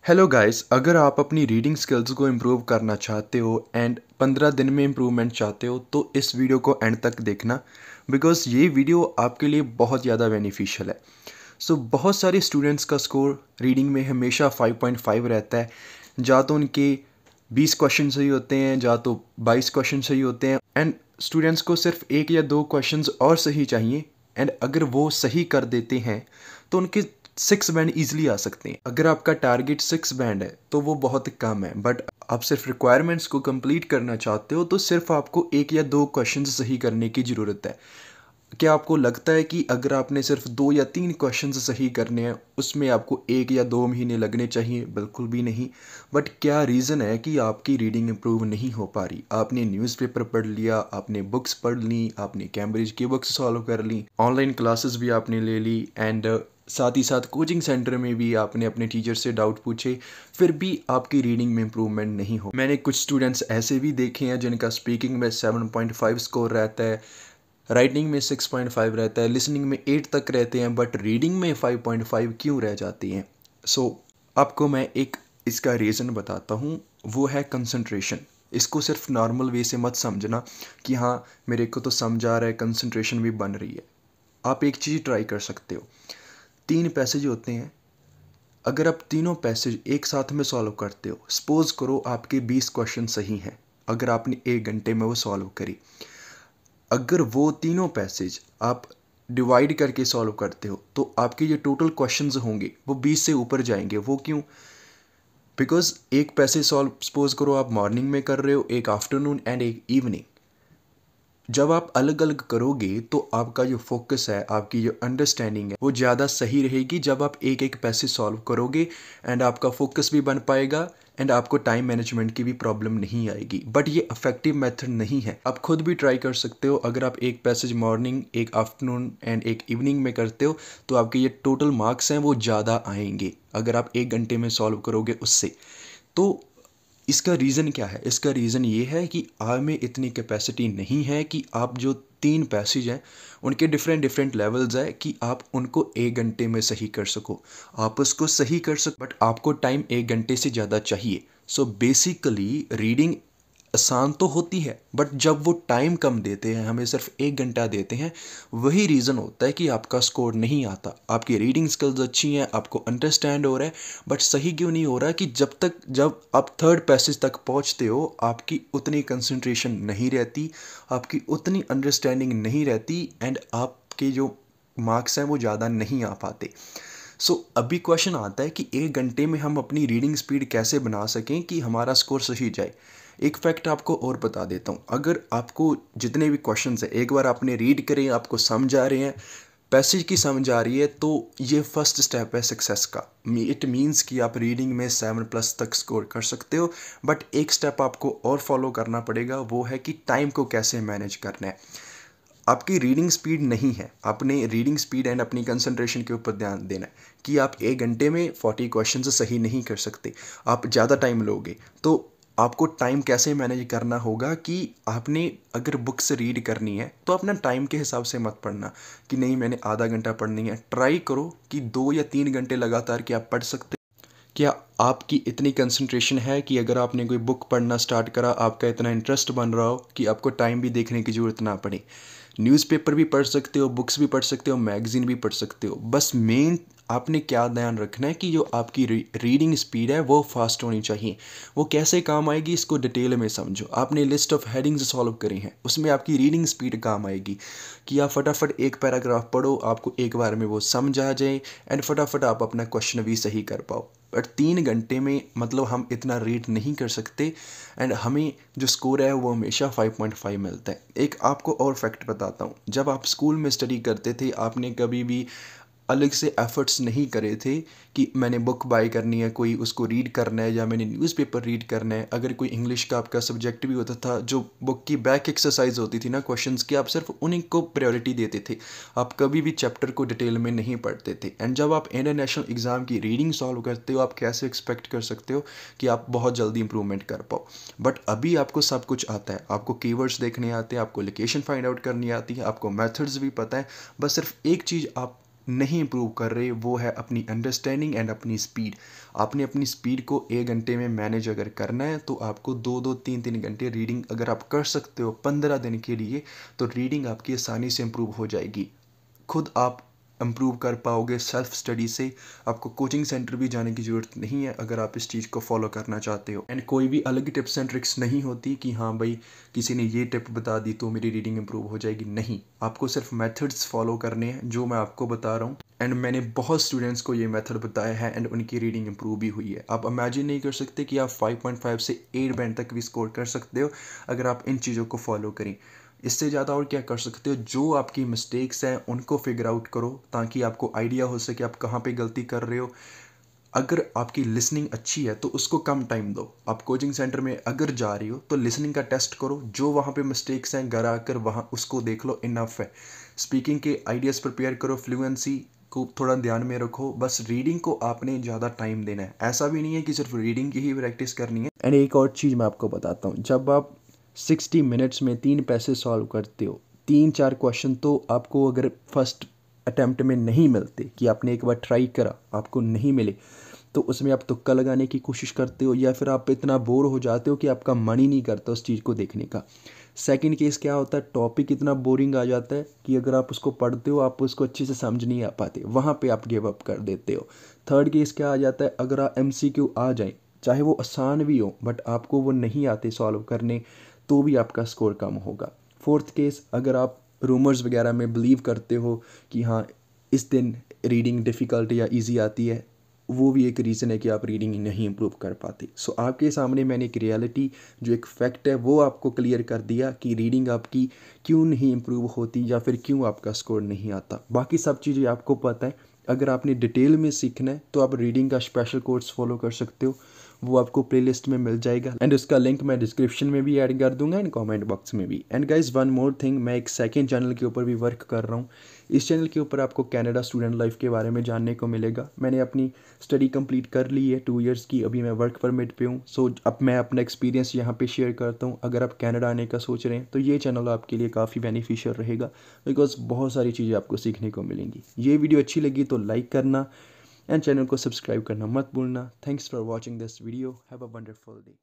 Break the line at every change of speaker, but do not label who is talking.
Hello guys, अगर आप अपनी रीडिंग स्किल्स को इम्प्रूव करना चाहते हो एंड 15 दिन में इम्प्रूवमेंट चाहते हो तो इस वीडियो को एंड तक देखना बिकॉज ये वीडियो आपके लिए बहुत ज़्यादा बेनिफिशियल है। बहुत सारे स्टूडेंट्स का स्कोर रीडिंग में हमेशा 5.5 रहता है। या तो उनके 20 क्वेश्चन सही होते हैं, या तो 22 क्वेश्चन सही होते हैं एंड स्टूडेंट्स को सिर्फ एक या दो क्वेश्चंस और सही चाहिए एंड अगर वो सही कर देते हैं तो उनके 6 बैंड ईजिली आ सकते हैं। अगर आपका टारगेट 6 बैंड है तो वो बहुत कम है, बट आप सिर्फ रिक्वायरमेंट्स को कंप्लीट करना चाहते हो तो सिर्फ आपको एक या दो क्वेश्चन सही करने की ज़रूरत है। क्या आपको लगता है कि अगर आपने सिर्फ 2 या 3 क्वेश्चंस सही करने हैं उसमें आपको 1 या 2 महीने लगने चाहिए? बिल्कुल भी नहीं। बट क्या रीज़न है कि आपकी रीडिंग इम्प्रूव नहीं हो पा रही? आपने न्यूज़पेपर पढ़ लिया, आपने बुक्स पढ़ ली, आपने कैम्ब्रिज की बुक्स सॉल्व कर ली, ऑनलाइन क्लासेस भी आपने ले ली एंड साथ ही साथ कोचिंग सेंटर में भी आपने अपने टीचर से डाउट पूछे, फिर भी आपकी रीडिंग में इम्प्रूवमेंट नहीं हो। मैंने कुछ स्टूडेंट्स ऐसे भी देखे हैं जिनका स्पीकिंग में 7.5 स्कोर रहता है, राइटिंग में 6.5 रहता है, लिसनिंग में 8 तक रहते हैं, बट रीडिंग में 5.5 क्यों रह जाती हैं? आपको मैं एक इसका रीज़न बताता हूँ, वो है कंसंट्रेशन। इसको सिर्फ नॉर्मल वे से मत समझना कि हाँ मेरे को तो समझ आ रहा है, कंसंट्रेशन भी बन रही है। आप एक चीज़ ट्राई कर सकते हो। 3 पैसेज होते हैं, अगर आप तीनों पैसेज एक साथ में सॉल्व करते हो, सपोज करो आपके 20 क्वेश्चन सही हैं, अगर आपने 1 घंटे में वो सॉल्व करी, अगर वो तीनों पैसेज आप डिवाइड करके सॉल्व करते हो तो आपके जो टोटल क्वेश्चंस होंगे वो 20 से ऊपर जाएंगे। वो क्यों? बिकॉज एक पैसेज सॉल्व सपोज करो आप मॉर्निंग में कर रहे हो, एक आफ्टरनून एंड एक इवनिंग। जब आप अलग अलग करोगे तो आपका जो फोकस है, आपकी जो अंडरस्टैंडिंग है वो ज़्यादा सही रहेगी जब आप एक एक पैसेज सॉल्व करोगे एंड आपका फोकस भी बन पाएगा एंड आपको टाइम मैनेजमेंट की भी प्रॉब्लम नहीं आएगी। बट ये इफेक्टिव मेथड नहीं है। आप खुद भी ट्राई कर सकते हो। अगर आप एक पैसेज मॉर्निंग, एक आफ्टरनून एंड एक इवनिंग में करते हो तो आपके ये टोटल मार्क्स हैं वो ज़्यादा आएंगे अगर आप 1 घंटे में सॉल्व करोगे उससे। तो इसका रीज़न क्या है? इसका रीज़न ये है कि आप में इतनी कैपेसिटी नहीं है कि आप जो 3 पैसेज हैं उनके डिफरेंट डिफरेंट लेवल्स है कि आप उनको 1 घंटे में सही कर सको। आप उसको सही कर सको बट आपको टाइम 1 घंटे से ज़्यादा चाहिए। बेसिकली रीडिंग आसान तो होती है, बट जब वो टाइम कम देते हैं, हमें सिर्फ 1 घंटा देते हैं, वही रीज़न होता है कि आपका स्कोर नहीं आता। आपकी रीडिंग स्किल्स अच्छी हैं, आपको अंडरस्टैंड हो रहा है, बट सही क्यों नहीं हो रहा? कि जब आप थर्ड पैसेज तक पहुंचते हो आपकी उतनी कंसंट्रेशन नहीं रहती, आपकी उतनी अंडरस्टैंडिंग नहीं रहती एंड आपके जो मार्क्स हैं वो ज़्यादा नहीं आ पाते। अभी क्वेश्चन आता है कि 1 घंटे में हम अपनी रीडिंग स्पीड कैसे बना सकें कि हमारा स्कोर सही जाए। एक फैक्ट आपको और बता देता हूँ। अगर आपको जितने भी क्वेश्चंस हैं एक बार आपने रीड करें, आपको समझ आ रहे हैं, पैसेज की समझ आ रही है, तो ये फर्स्ट स्टेप है सक्सेस का। इट मीन्स कि आप रीडिंग में 7+ तक स्कोर कर सकते हो। बट एक स्टेप आपको और फॉलो करना पड़ेगा, वो है कि टाइम को कैसे मैनेज करना है। आपकी रीडिंग स्पीड नहीं है, आपने रीडिंग स्पीड एंड अपनी कंसंट्रेशन के ऊपर ध्यान देना है कि आप 1 घंटे में 40 क्वेश्चन सही नहीं कर सकते, आप ज़्यादा टाइम लोगे। तो आपको टाइम कैसे मैनेज करना होगा कि आपने अगर बुक्स रीड करनी है तो अपना टाइम के हिसाब से मत पढ़ना कि नहीं मैंने आधा घंटा पढ़नी है। ट्राई करो कि 2 या 3 घंटे लगातार कि आप पढ़ सकते। क्या आपकी इतनी कंसंट्रेशन है कि अगर आपने कोई बुक पढ़ना स्टार्ट करा, आपका इतना इंटरेस्ट बन रहा हो कि आपको टाइम भी देखने की ज़रूरत ना पड़े? न्यूज़पेपर भी पढ़ सकते हो, बुक्स भी पढ़ सकते हो, मैगज़ीन भी पढ़ सकते हो। बस मेन आपने क्या ध्यान रखना है कि जो आपकी रीडिंग स्पीड है वो फास्ट होनी चाहिए। वो कैसे काम आएगी इसको डिटेल में समझो। आपने लिस्ट ऑफ हेडिंग्स सॉल्व करी हैं, उसमें आपकी रीडिंग स्पीड काम आएगी कि आप फटाफट एक पैराग्राफ पढ़ो, आपको एक बार में वो समझ आ जाए एंड फटाफट आप अपना क्वेश्चन भी सही कर पाओ। बट 3 घंटे में मतलब हम इतना रीड नहीं कर सकते एंड हमें जो स्कोर है वो हमेशा 5.5 मिलता है। एक आपको और फैक्ट बताता हूँ, जब आप स्कूल में स्टडी करते थे आपने कभी भी अलग से एफर्ट्स नहीं करे थे कि मैंने बुक बाय करनी है, कोई उसको रीड करना है, या मैंने न्यूज़पेपर रीड करना है। अगर कोई इंग्लिश का आपका सब्जेक्ट भी होता था, जो बुक की बैक एक्सरसाइज होती थी ना क्वेश्चंस की, आप सिर्फ उन्हीं को प्रायोरिटी देते थे, आप कभी भी चैप्टर को डिटेल में नहीं पढ़ते थे। एंड जब आप इंटरनेशनल एग्ज़ाम की रीडिंग सॉल्व करते हो, आप कैसे एक्सपेक्ट कर सकते हो कि आप बहुत जल्दी इंप्रूवमेंट कर पाओ? बट अभी आपको सब कुछ आता है, आपको कीवर्ड्स देखने आते हैं, आपको लोकेशन फाइंड आउट करनी आती है, आपको मेथड्स भी पता है। बस सिर्फ एक चीज़ आप नहीं इम्प्रूव कर रहे वो है अपनी अंडरस्टैंडिंग एंड अपनी स्पीड। आपने अपनी स्पीड को 1 घंटे में मैनेज अगर करना है तो आपको 2-2 3-3 घंटे रीडिंग अगर आप कर सकते हो 15 दिन के लिए, तो रीडिंग आपकी आसानी से इम्प्रूव हो जाएगी। खुद आप इम्प्रूव कर पाओगे सेल्फ स्टडी से। आपको कोचिंग सेंटर भी जाने की ज़रूरत नहीं है अगर आप इस चीज़ को फॉलो करना चाहते हो। एंड कोई भी अलग टिप्स एंड ट्रिक्स नहीं होती कि हाँ भाई किसी ने ये टिप बता दी तो मेरी रीडिंग इम्प्रूव हो जाएगी। नहीं, आपको सिर्फ मेथड्स फॉलो करने हैं जो मैं आपको बता रहा हूँ। एंड मैंने बहुत स्टूडेंट्स को ये मेथड बताया है एंड उनकी रीडिंग इम्प्रूव भी हुई है। आप इमेजिन नहीं कर सकते कि आप 5.5 से 8 बैंड तक भी स्कोर कर सकते हो अगर आप इन चीज़ों को फॉलो करें। इससे ज़्यादा और क्या कर सकते हो, जो आपकी मिस्टेक्स हैं उनको फिगर आउट करो ताकि आपको आइडिया हो सके आप कहाँ पे गलती कर रहे हो। अगर आपकी लिसनिंग अच्छी है तो उसको कम टाइम दो। आप कोचिंग सेंटर में अगर जा रही हो तो लिसनिंग का टेस्ट करो, जो वहाँ पे मिस्टेक्स हैं घर आकर वहाँ उसको देख लो, इनफ है। स्पीकिंग के आइडियाज़ प्रिपेयर करो, फ्लुएंसी को थोड़ा ध्यान में रखो। बस रीडिंग को आपने ज़्यादा टाइम देना है, ऐसा भी नहीं है कि सिर्फ रीडिंग की ही प्रैक्टिस करनी है। एंड एक और चीज़ मैं आपको बताता हूँ, जब आप 60 मिनट्स में 3 पैसे सॉल्व करते हो, 3-4 क्वेश्चन तो आपको अगर फर्स्ट अटैम्प्ट में नहीं मिलते कि आपने एक बार ट्राई करा आपको नहीं मिले, तो उसमें आप तुक्का लगाने की कोशिश करते हो या फिर आप इतना बोर हो जाते हो कि आपका मन ही नहीं करता उस चीज़ को देखने का। सेकंड केस क्या होता है, टॉपिक इतना बोरिंग आ जाता है कि अगर आप उसको पढ़ते हो आप उसको अच्छे से समझ नहीं आ पाते, वहाँ पे आप गिव अप कर देते हो। थर्ड केस क्या आ जाता है, अगर आप एमसीक्यू आ जाए चाहे वो आसान भी हो बट आपको वो नहीं आते सॉल्व करने, तो भी आपका स्कोर कम होगा। फोर्थ केस, अगर आप रूमर्स वगैरह में बिलीव करते हो कि हाँ इस दिन रीडिंग डिफ़िकल्ट या इजी आती है, वो भी एक रीज़न है कि आप रीडिंग नहीं इम्प्रूव कर पाते। सो आपके सामने मैंने एक रियलिटी जो एक फैक्ट है वो आपको क्लियर कर दिया कि रीडिंग आपकी क्यों नहीं इम्प्रूव होती या फिर क्यों आपका स्कोर नहीं आता। बाकी सब चीज़ें आपको पता है। अगर आपने डिटेल में सीखना है तो आप रीडिंग का स्पेशल कोर्स फॉलो कर सकते हो, वो आपको प्लेलिस्ट में मिल जाएगा एंड उसका लिंक मैं डिस्क्रिप्शन में भी ऐड कर दूंगा एंड कमेंट बॉक्स में भी। And guys one more thing, मैं एक सेकंड चैनल के ऊपर भी वर्क कर रहा हूँ। इस चैनल के ऊपर आपको कनाडा स्टूडेंट लाइफ के बारे में जानने को मिलेगा। मैंने अपनी स्टडी कंप्लीट कर ली है 2 इयर्स की, अभी मैं वर्क परमिट पे हूँ। सो अब मैं अपना एक्सपीरियंस यहाँ पे शेयर करता हूँ। अगर आप कनाडा आने का सोच रहे हैं तो ये चैनल आपके लिए काफ़ी बेनिफिशियल रहेगा बिकॉज बहुत सारी चीज़ें आपको सीखने को मिलेंगी। ये वीडियो अच्छी लगी तो लाइक करना एंड चैनल को सब्सक्राइब करना मत भूलना। Thanks for watching this video, have a wonderful day.